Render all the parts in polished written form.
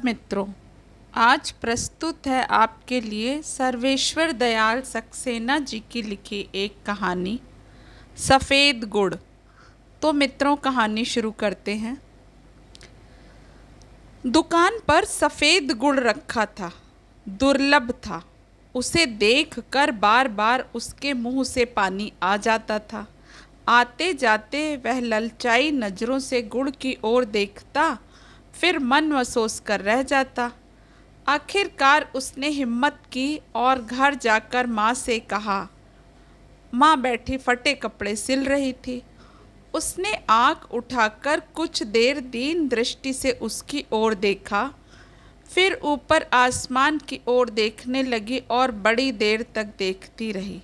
मित्रों, आज प्रस्तुत है आपके लिए सर्वेश्वर दयाल सक्सेना जी की लिखी एक कहानी सफ़ेद गुड़। तो मित्रों, कहानी शुरू करते हैं। दुकान पर सफ़ेद गुड़ रखा था, दुर्लभ था। उसे देखकर बार बार उसके मुंह से पानी आ जाता था। आते जाते वह ललचाई नज़रों से गुड़ की ओर देखता, फिर मन महसूस कर रह जाता। आखिरकार उसने हिम्मत की और घर जाकर माँ से कहा। माँ बैठी फटे कपड़े सिल रही थी। उसने आँख उठाकर कुछ देर दीन दृष्टि से उसकी ओर देखा, फिर ऊपर आसमान की ओर देखने लगी और बड़ी देर तक देखती रही।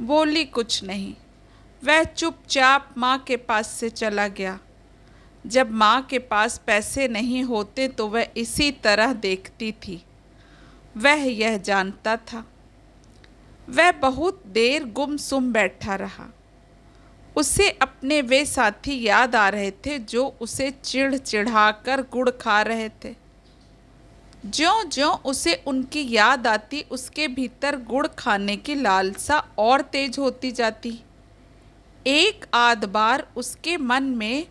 बोली कुछ नहीं। वह चुपचाप माँ के पास से चला गया। जब माँ के पास पैसे नहीं होते तो वह इसी तरह देखती थी। वह यह जानता था। वह बहुत देर गुमसुम बैठा रहा। उसे अपने वे साथी याद आ रहे थे जो उसे चिढ़ाकर गुड़ खा रहे थे। ज्यों ज्यों उसे उनकी याद आती, उसके भीतर गुड़ खाने की लालसा और तेज होती जाती। एक आध बार उसके मन में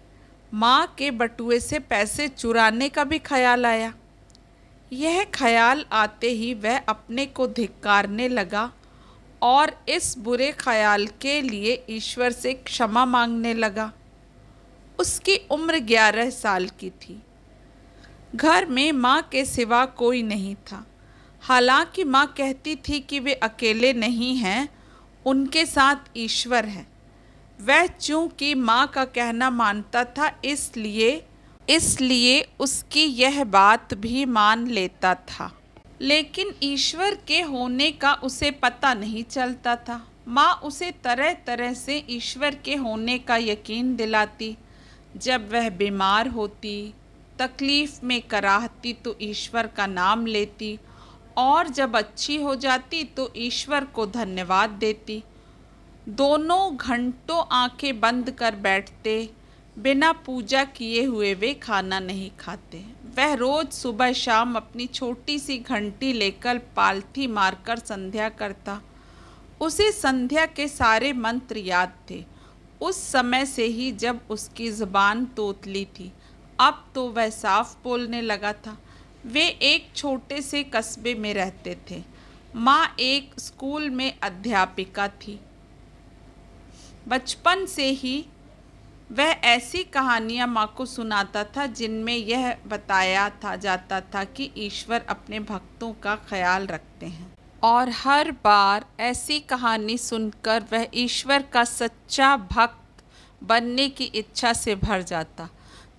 माँ के बटुए से पैसे चुराने का भी ख्याल आया। यह ख्याल आते ही वह अपने को धिक्कारने लगा और इस बुरे ख्याल के लिए ईश्वर से क्षमा मांगने लगा। उसकी उम्र 11 साल की थी। घर में माँ के सिवा कोई नहीं था। हालांकि माँ कहती थी कि वे अकेले नहीं हैं, उनके साथ ईश्वर है। वह चूंकि माँ का कहना मानता था, इसलिए उसकी यह बात भी मान लेता था। लेकिन ईश्वर के होने का उसे पता नहीं चलता था। माँ उसे तरह तरह से ईश्वर के होने का यकीन दिलाती। जब वह बीमार होती, तकलीफ में कराहती तो ईश्वर का नाम लेती, और जब अच्छी हो जाती तो ईश्वर को धन्यवाद देती। दोनों घंटों आंखें बंद कर बैठते। बिना पूजा किए हुए वे खाना नहीं खाते। वह रोज सुबह शाम अपनी छोटी सी घंटी लेकर पालथी मारकर संध्या करता। उसे संध्या के सारे मंत्र याद थे, उस समय से ही जब उसकी ज़ुबान तोतली थी। अब तो वह साफ बोलने लगा था। वे एक छोटे से कस्बे में रहते थे। माँ एक स्कूल में अध्यापिका थी। बचपन से ही वह ऐसी कहानियाँ माँ को सुनाता था जिनमें यह बताया जाता था कि ईश्वर अपने भक्तों का ख्याल रखते हैं। और हर बार ऐसी कहानी सुनकर वह ईश्वर का सच्चा भक्त बनने की इच्छा से भर जाता।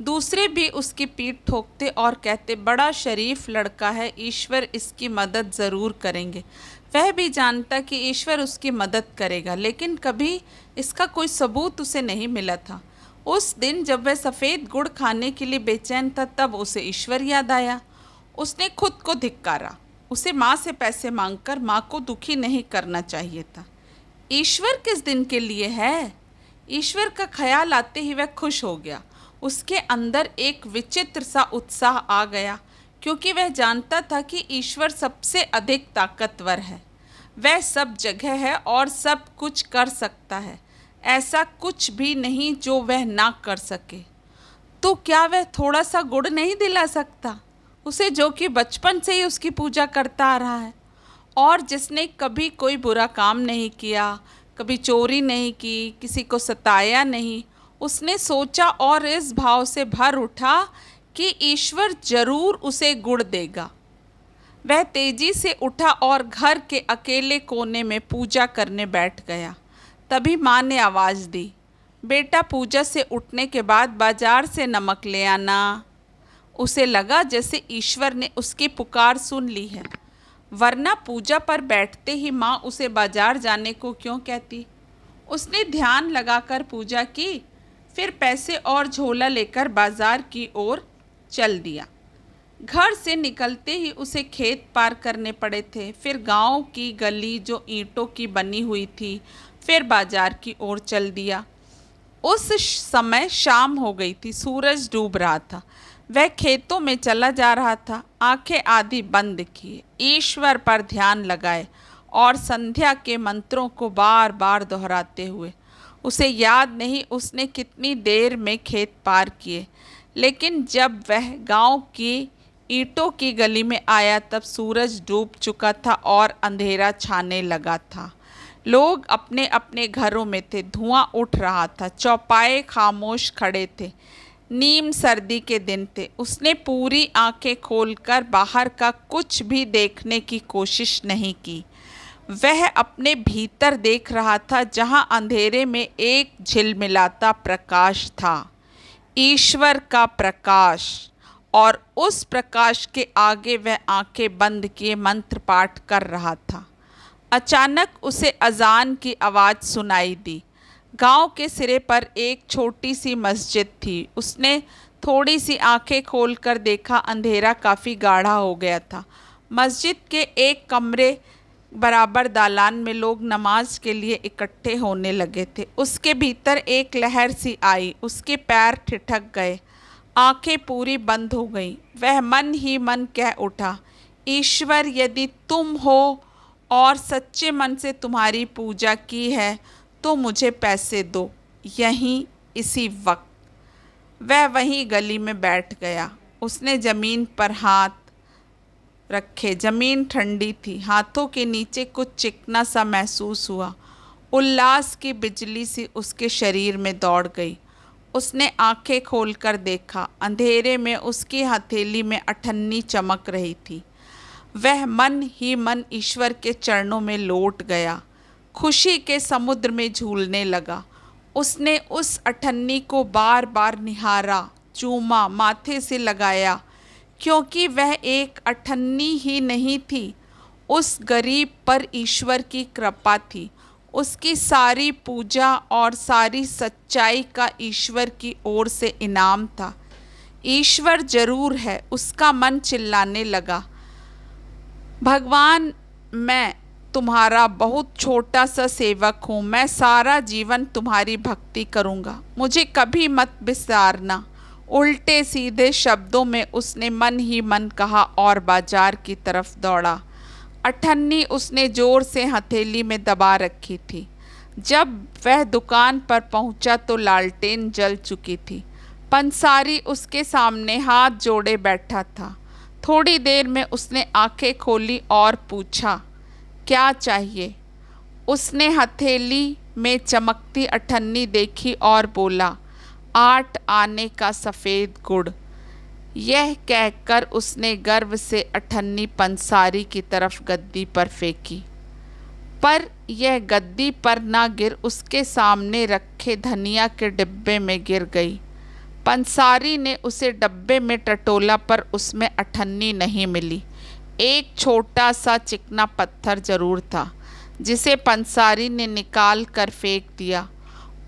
दूसरे भी उसकी पीठ ठोकते और कहते, बड़ा शरीफ लड़का है, ईश्वर इसकी मदद ज़रूर करेंगे। वह भी जानता कि ईश्वर उसकी मदद करेगा, लेकिन कभी इसका कोई सबूत उसे नहीं मिला था। उस दिन जब वह सफ़ेद गुड़ खाने के लिए बेचैन था, तब उसे ईश्वर याद आया। उसने खुद को धिक्कारा। उसे माँ से पैसे मांगकर माँ को दुखी नहीं करना चाहिए था। ईश्वर किस दिन के लिए है? ईश्वर का ख्याल आते ही वह खुश हो गया। उसके अंदर एक विचित्र सा उत्साह आ गया, क्योंकि वह जानता था कि ईश्वर सबसे अधिक ताकतवर है। वह सब जगह है और सब कुछ कर सकता है। ऐसा कुछ भी नहीं जो वह ना कर सके। तो क्या वह थोड़ा सा गुड़ नहीं दिला सकता उसे, जो कि बचपन से ही उसकी पूजा करता आ रहा है, और जिसने कभी कोई बुरा काम नहीं किया, कभी चोरी नहीं की, किसी को सताया नहीं। उसने सोचा और इस भाव से भर उठा कि ईश्वर जरूर उसे गुड़ देगा। वह तेजी से उठा और घर के अकेले कोने में पूजा करने बैठ गया। तभी माँ ने आवाज़ दी, बेटा, पूजा से उठने के बाद बाजार से नमक ले आना। उसे लगा जैसे ईश्वर ने उसकी पुकार सुन ली है, वरना पूजा पर बैठते ही माँ उसे बाजार जाने को क्यों कहती। उसने ध्यान लगाकर पूजा की, फिर पैसे और झोला लेकर बाजार की ओर चल दिया। घर से निकलते ही उसे खेत पार करने पड़े थे, फिर गांव की गली जो ईंटों की बनी हुई थी, फिर बाजार की ओर चल दिया। उस समय शाम हो गई थी, सूरज डूब रहा था। वह खेतों में चला जा रहा था, आंखें आधी बंद किए, ईश्वर पर ध्यान लगाए और संध्या के मंत्रों को बार बार दोहराते हुए। उसे याद नहीं उसने कितनी देर में खेत पार किए, लेकिन जब वह गांव की ईंटों की गली में आया तब सूरज डूब चुका था और अंधेरा छाने लगा था। लोग अपने अपने घरों में थे, धुआं उठ रहा था, चौपाए खामोश खड़े थे। नीम सर्दी के दिन थे। उसने पूरी आंखें खोलकर बाहर का कुछ भी देखने की कोशिश नहीं की। वह अपने भीतर देख रहा था, जहां अंधेरे में एक झिलमिलाता प्रकाश था, ईश्वर का प्रकाश। और उस प्रकाश के आगे वह आंखें बंद किए मंत्र पाठ कर रहा था। अचानक उसे अजान की आवाज़ सुनाई दी। गांव के सिरे पर एक छोटी सी मस्जिद थी। उसने थोड़ी सी आंखें खोलकर देखा, अंधेरा काफ़ी गाढ़ा हो गया था। मस्जिद के एक कमरे बराबर दालान में लोग नमाज के लिए इकट्ठे होने लगे थे। उसके भीतर एक लहर सी आई, उसके पैर ठिठक गए, आंखें पूरी बंद हो गईं। वह मन ही मन कह उठा, ईश्वर यदि तुम हो और सच्चे मन से तुम्हारी पूजा की है तो मुझे पैसे दो। यहीं इसी वक्त वह वहीं गली में बैठ गया। उसने ज़मीन पर हाथ रखे। ज़मीन ठंडी थी, हाथों के नीचे कुछ चिकना सा महसूस हुआ। उल्लास की बिजली सी उसके शरीर में दौड़ गई। उसने आंखें खोलकर देखा, अंधेरे में उसकी हथेली में अठन्नी चमक रही थी। वह मन ही मन ईश्वर के चरणों में लौट गया, खुशी के समुद्र में झूलने लगा। उसने उस अठन्नी को बार बार निहारा, चूमा, माथे से लगाया, क्योंकि वह एक अठन्नी ही नहीं थी, उस गरीब पर ईश्वर की कृपा थी। उसकी सारी पूजा और सारी सच्चाई का ईश्वर की ओर से इनाम था। ईश्वर जरूर है, उसका मन चिल्लाने लगा। भगवान, मैं तुम्हारा बहुत छोटा सा सेवक हूँ। मैं सारा जीवन तुम्हारी भक्ति करूँगा, मुझे कभी मत बिसारना। उल्टे सीधे शब्दों में उसने मन ही मन कहा और बाजार की तरफ दौड़ा। अठन्नी उसने जोर से हथेली में दबा रखी थी। जब वह दुकान पर पहुंचा तो लालटेन जल चुकी थी। पंसारी उसके सामने हाथ जोड़े बैठा था। थोड़ी देर में उसने आंखें खोली और पूछा, क्या चाहिए? उसने हथेली में चमकती अठन्नी देखी और बोला, 8 आने का सफ़ेद गुड़। यह कहकर उसने गर्व से अठन्नी पंसारी की तरफ गद्दी पर फेंकी, पर यह गद्दी पर ना गिर उसके सामने रखे धनिया के डिब्बे में गिर गई। पंसारी ने उसे डब्बे में टटोला, पर उसमें अठन्नी नहीं मिली। एक छोटा सा चिकना पत्थर जरूर था, जिसे पंसारी ने निकाल कर फेंक दिया।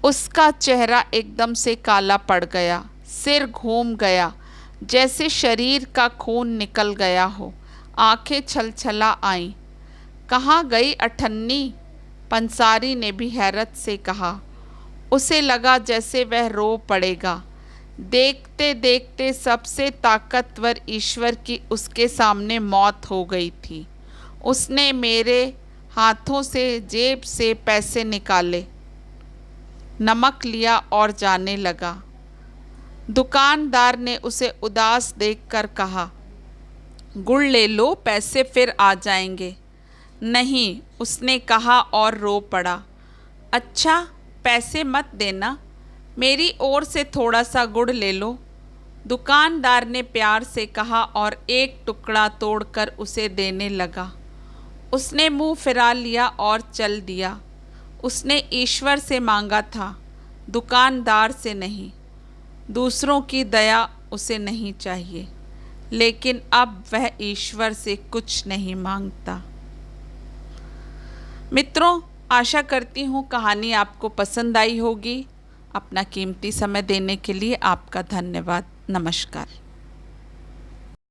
उसका चेहरा एकदम से काला पड़ गया, सिर घूम गया, जैसे शरीर का खून निकल गया हो। आंखें छलछला आईं। कहाँ गई अठन्नी? पंसारी ने भी हैरत से कहा। उसे लगा जैसे वह रो पड़ेगा। देखते देखते सबसे ताकतवर ईश्वर की उसके सामने मौत हो गई थी। उसने मेरे हाथों से जेब से पैसे निकाले, नमक लिया और जाने लगा। दुकानदार ने उसे उदास देखकर कहा, गुड़ ले लो, पैसे फिर आ जाएंगे। नहीं, उसने कहा और रो पड़ा। अच्छा, पैसे मत देना, मेरी ओर से थोड़ा सा गुड़ ले लो, दुकानदार ने प्यार से कहा और एक टुकड़ा तोड़कर उसे देने लगा। उसने मुंह फिरा लिया और चल दिया। उसने ईश्वर से मांगा था, दुकानदार से नहीं। दूसरों की दया उसे नहीं चाहिए, लेकिन अब वह ईश्वर से कुछ नहीं मांगता। मित्रों, आशा करती हूँ कहानी आपको पसंद आई होगी। अपना कीमती समय देने के लिए आपका धन्यवाद। नमस्कार।